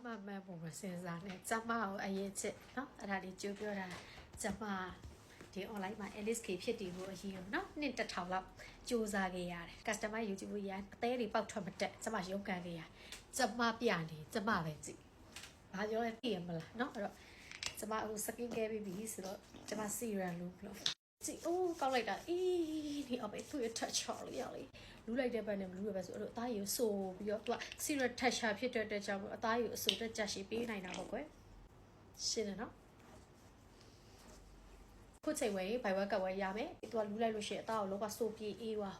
မှမှန်ပုံမစင်စားနဲ့ကျမကိုအရေးချစ်နော်အဲ့ဒါလေးကြိုးပြောတာကျမဒီ online မှာ LSK ဖြစ်တည်ဖို့အရေးရောနော်နှစ်တစ်ထောင်လောက်စူးစမ်းခဲ့ရတယ် customer YouTube ရအသေးတွေပေါက်ထွက်မတက်ကျမရုန်းကန်ခဲ့ရကျမပြနေကျမပဲကြည့်ဘာပြောလဲသိရမလားနော်အဲ့တော့ကျမဟို skin care ပြီးပြီဆိုတော့ကျမ serum လို့ကြည့်အိုးကောက်လိုက်တာအေးဒီအမေသူ့ရဲ့ touch ချော်လေးရလေလူလိုက်တဲ့ဘက်နဲ့မလူရပဲဆိုအဲ့တော့အသားကြီးဆိုပြီးတော့သူက serum texture ဖြစ်တဲ့ကြောင့်အသားကြီးအဆိုတက်ကြရှိပေးနိုင်တာပေါ့ကွယ်ရှင်းတယ်နော်ခုချိန်ဝဲဘိုင်ဝက်ကဝဲရမယ်သူကလူလိုက်လို့ရှိရင်အသားကိုလောကဆိုပြေးအေးွား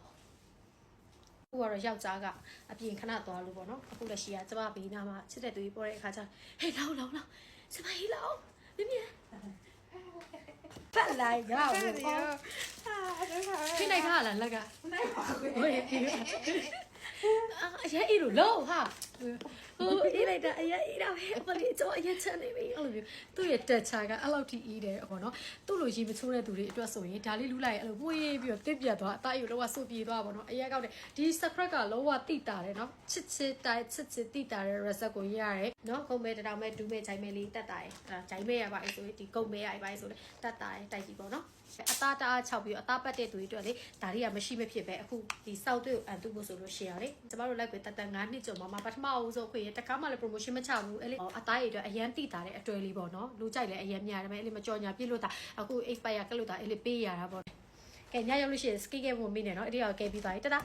ခုကတော့ယောက်ျားကအပြင်ခဏသွားလို့ပေါ့နော်အခုလက်ရှိကကျမဘေးနားမှာချစ်တဲ့သူကြီးပေါ်တဲ့အခါကျဟေးလောင်းကျမဟေးလောင်းမြင်ပတ်လိုက်ရအောင်ဖိနိုင်ခါလားလက်ကနိုင်ပါဘူးဟိုအရေးလို့လောဟာဟိုအေးလိုက်တာအရေးအေးတော့ဟဲ့ဘာလို့ကျွန်တော်အရေးချနေပြီအဲ့လိုမျိုးသူ့ရဲ့တက်ချာကအဲ့လောက်ထိအေးတယ်ပေါ့နော်သူ့လိုရေမချိုးတဲ့သူတွေအတွက်ဆိုရင်ဒါလေးလူလိုက်အဲ့လိုပွေးပြီးတော့တစ်ပြတ်သွားအသားယူလောကစုပ်ပြေးသွားပါတော့အရေးကောက်တယ်ဒီ secret ကလောကတိတာတယ်နော်ချစ်တိုင်းချစ်တိတာတဲ့ result ကိုရတယ်နော်ကုန်းမဲတောင်မဲဒူးမဲဂျိုင်းမဲလေးတက်တာရယ်အဲ့ဒါဂျိုင်းမဲရပါဆိုရင်ဒီကုန်းမဲရပါဆိုလေတက်တာရယ်တိုက်ကြည့်ပေါ့နော်အသားတအား6ပြီးအသားပတ်တဲ့သူတွေအတွက်လေဒါတွေကမရှိမဖြစ်ပဲအခုဒီစောက်တွေအန်တူဖို့ဆိုလို့ရှိရလေကျမတို့လိုက်ပြီးတက်9နှစ်ကျော်မှာပထမအောင်ဆုံးခွေရတကားမှလည်း promotion မချဘူးအဲ့လေအသားရည်အတွက်အရန်တိတာတဲ့အတွေ့လေးပေါ့နော်လူကြိုက်လည်းအရန်များတယ်မယ်အဲ့လေမကြော်ညာပြည့်လို့တာအခု expire ကလို့တာအဲ့လေပေးရတာပေါ့ကဲညရောက်လို့ရှိရင် ski ကဲဖို့မိနေနော်အဲ့ဒီကဲပြီးသွားပြီတတာ